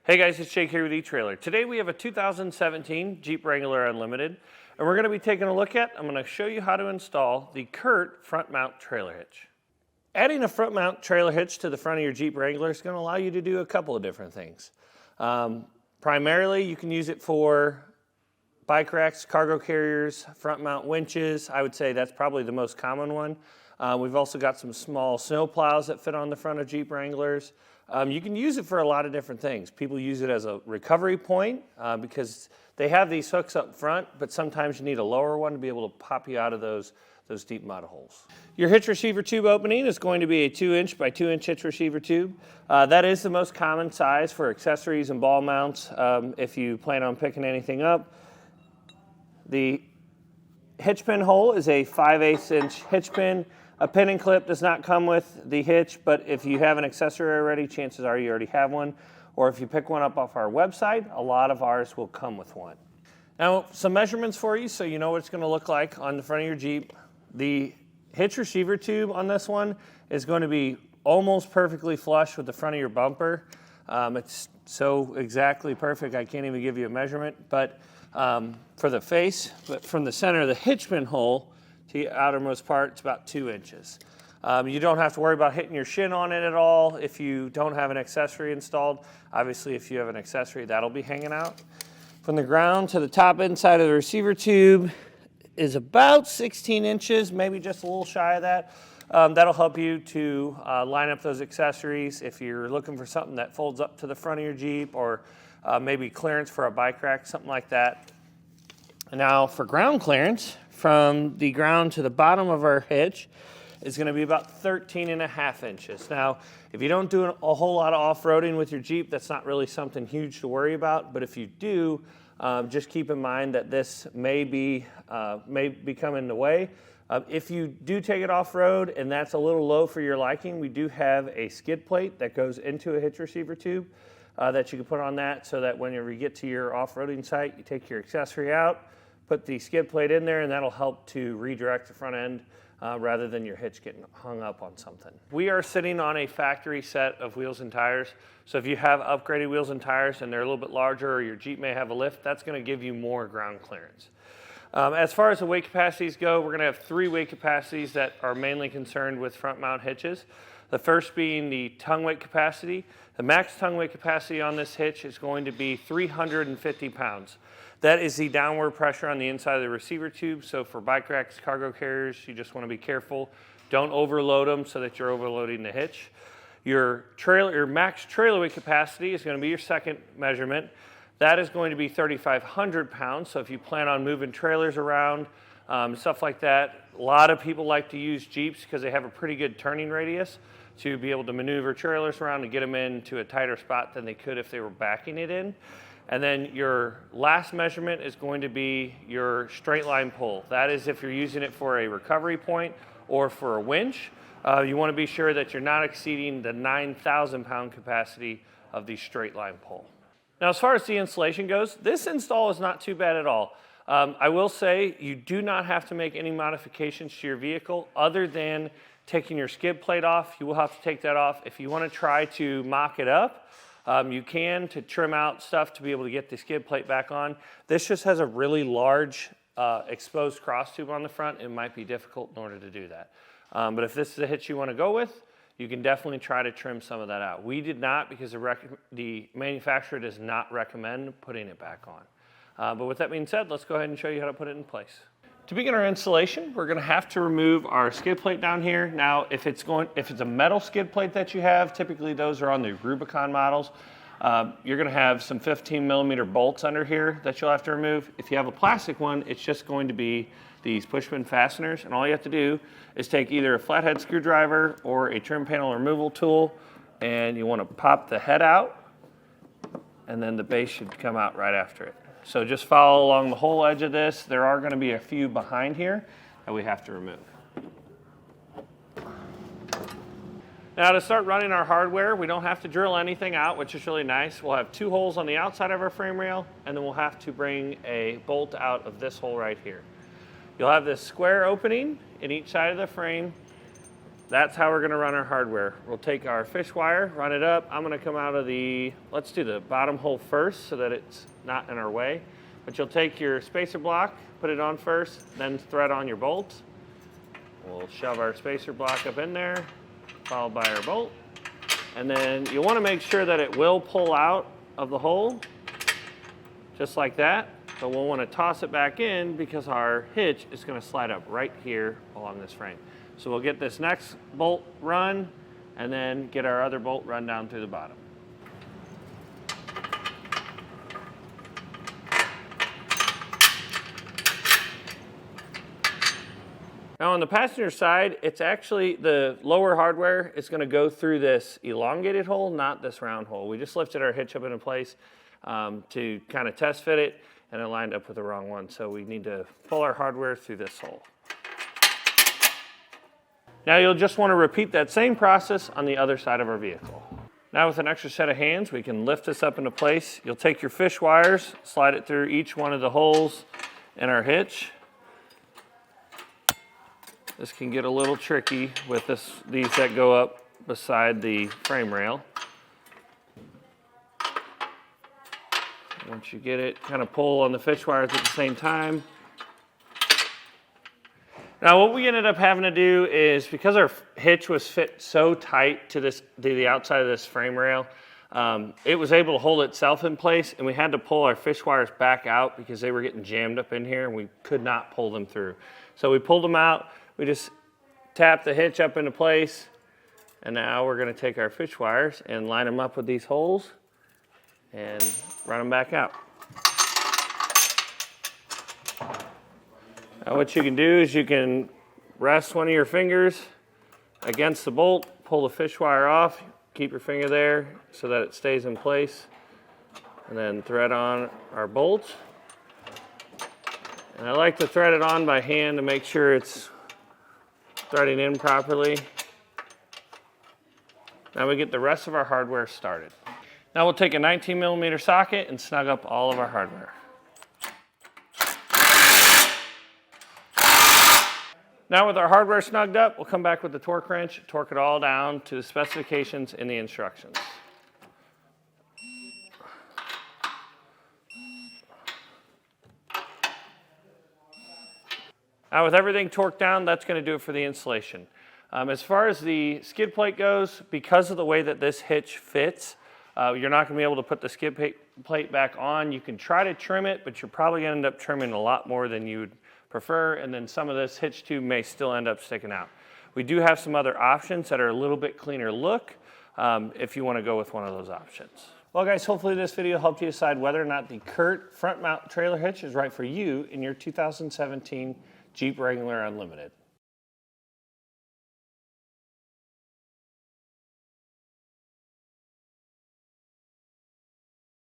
Hey guys, it's Jake here with eTrailer. Today we have a 2017 Jeep Wrangler Unlimited, and we're going to be taking a look at, I'm going to show you how to install the CURT front mount trailer hitch. Adding a front mount trailer hitch to the front of your Jeep Wrangler is going to allow you to do a couple of different things. Primarily, you can use it for bike racks, cargo carriers, front mount winches. I would say that's probably the most common one. We've also got some small snowplows that fit on the front of Jeep Wranglers. You can use it for a lot of different things. People use it as a recovery point because they have these hooks up front, but sometimes you need a lower one to be able to pop you out of those deep mud holes. Your hitch receiver tube opening is going to be a 2-inch by 2-inch hitch receiver tube. That is the most common size for accessories and ball mounts if you plan on picking anything up. The hitch pin hole is a 5/8 inch hitch pin. A pin and clip does not come with the hitch, but if you have an accessory already, chances are you already have one. Or if you pick one up off our website, a lot of ours will come with one. Now, some measurements for you so you know what it's going to look like on the front of your Jeep. The hitch receiver tube on this one is going to be almost perfectly flush with the front of your bumper. It's so exactly perfect, I can't even give you a measurement. But for the face, but from the center of the hitch pin hole to the outermost part, it's about 2 inches. You don't have to worry about hitting your shin on it at all if you don't have an accessory installed. Obviously, if you have an accessory, that'll be hanging out. From the ground to the top inside of the receiver tube is about 16 inches, maybe just a little shy of that. That'll help you to line up those accessories if you're looking for something that folds up to the front of your Jeep, or maybe clearance for a bike rack, something like that. Now for ground clearance, from the ground to the bottom of our hitch is going to be about 13.5 inches. Now, if you don't do a whole lot of off-roading with your Jeep, that's not really something huge to worry about. But if you do, just keep in mind that this may become in the way. If you do take it off-road and that's a little low for your liking, we do have a skid plate that goes into a hitch receiver tube that you can put on that, so that whenever you get to your off-roading site, you take your accessory out, put the skid plate in there, and that'll help to redirect the front end rather than your hitch getting hung up on something. We are sitting on a factory set of wheels and tires, so if you have upgraded wheels and tires and they're a little bit larger, or your Jeep may have a lift, that's going to give you more ground clearance. As far as the weight capacities go, we're going to have 3 weight capacities that are mainly concerned with front mount hitches. The first being the tongue weight capacity. The max tongue weight capacity on this hitch is going to be 350 pounds. That is the downward pressure on the inside of the receiver tube. So for bike racks, cargo carriers, you just want to be careful. Don't overload them so that you're overloading the hitch. Your max trailer weight capacity is going to be your second measurement. That is going to be 3,500 pounds. So if you plan on moving trailers around, stuff like that, a lot of people like to use Jeeps because they have a pretty good turning radius to be able to maneuver trailers around and get them into a tighter spot than they could if they were backing it in. And then your last measurement is going to be your straight line pull. That is if you're using it for a recovery point or for a winch. You want to be sure that you're not exceeding the 9,000 pound capacity of the straight line pull. Now, as far as the installation goes, this install is not too bad at all. I will say you do not have to make any modifications to your vehicle other than taking your skid plate off. You will have to take that off. If you want to try to mock it up, you can, to trim out stuff to be able to get the skid plate back on. This just has a really large exposed cross tube on the front. It might be difficult in order to do that. But if this is a hitch you want to go with, you can definitely try to trim some of that out. We did not, because the manufacturer does not recommend putting it back on. But with that being said, let's go ahead and show you how to put it in place. To begin our installation, we're going to have to remove our skid plate down here. Now, if it's a metal skid plate that you have, typically those are on the Rubicon models. You're going to have some 15mm bolts under here that you'll have to remove. If you have a plastic one, it's just going to be these push-pin fasteners, and all you have to do is take either a flathead screwdriver or a trim panel removal tool, and you want to pop the head out, and then the base should come out right after it. So just follow along the whole edge of this. There are going to be a few behind here that we have to remove. Now, to start running our hardware, we don't have to drill anything out, which is really nice. We'll have 2 holes on the outside of our frame rail, and then we'll have to bring a bolt out of this hole right here. You'll have this square opening in each side of the frame That's how we're gonna run our hardware. We'll take our fish wire, run it up. I'm gonna come out of let's do the bottom hole first so that it's not in our way. But you'll take your spacer block, put it on first, then thread on your bolts. We'll shove our spacer block up in there, followed by our bolt. And then you wanna make sure that it will pull out of the hole, just like that. But we'll wanna toss it back in because our hitch is gonna slide up right here along this frame. So we'll get this next bolt run and then get our other bolt run down through the bottom. Now on the passenger side, it's actually the lower hardware is going to go through this elongated hole, not this round hole. We just lifted our hitch up into place to kind of test fit it, and it lined up with the wrong one. So we need to pull our hardware through this hole. Now you'll just want to repeat that same process on the other side of our vehicle. Now with an extra set of hands, we can lift this up into place. You'll take your fish wires, slide it through each one of the holes in our hitch. This can get a little tricky with these that go up beside the frame rail. Once you get it, kind of pull on the fish wires at the same time. Now what we ended up having to do is, because our hitch was fit so tight to the outside of this frame rail, it was able to hold itself in place, and we had to pull our fish wires back out because they were getting jammed up in here and we could not pull them through. So we pulled them out, we just tapped the hitch up into place, and now we're gonna take our fish wires and line them up with these holes and run them back out. Now what you can do is you can rest one of your fingers against the bolt, pull the fish wire off, keep your finger there so that it stays in place, and then thread on our bolts. And I like to thread it on by hand to make sure it's threading in properly. Now we get the rest of our hardware started. Now we'll take a 19mm socket and snug up all of our hardware. Now with our hardware snugged up, we'll come back with the torque wrench, torque it all down to the specifications in the instructions. Now with everything torqued down, that's going to do it for the installation. As far as the skid plate goes, because of the way that this hitch fits, you're not going to be able to put the skid plate back on. You can try to trim it, but you're probably going to end up trimming a lot more than you would prefer, and then some of this hitch tube may still end up sticking out. We do have some other options that are a little bit cleaner look if you want to go with one of those options. Well guys, hopefully this video helped you decide whether or not the CURT front mount trailer hitch is right for you in your 2017 Jeep Wrangler Unlimited.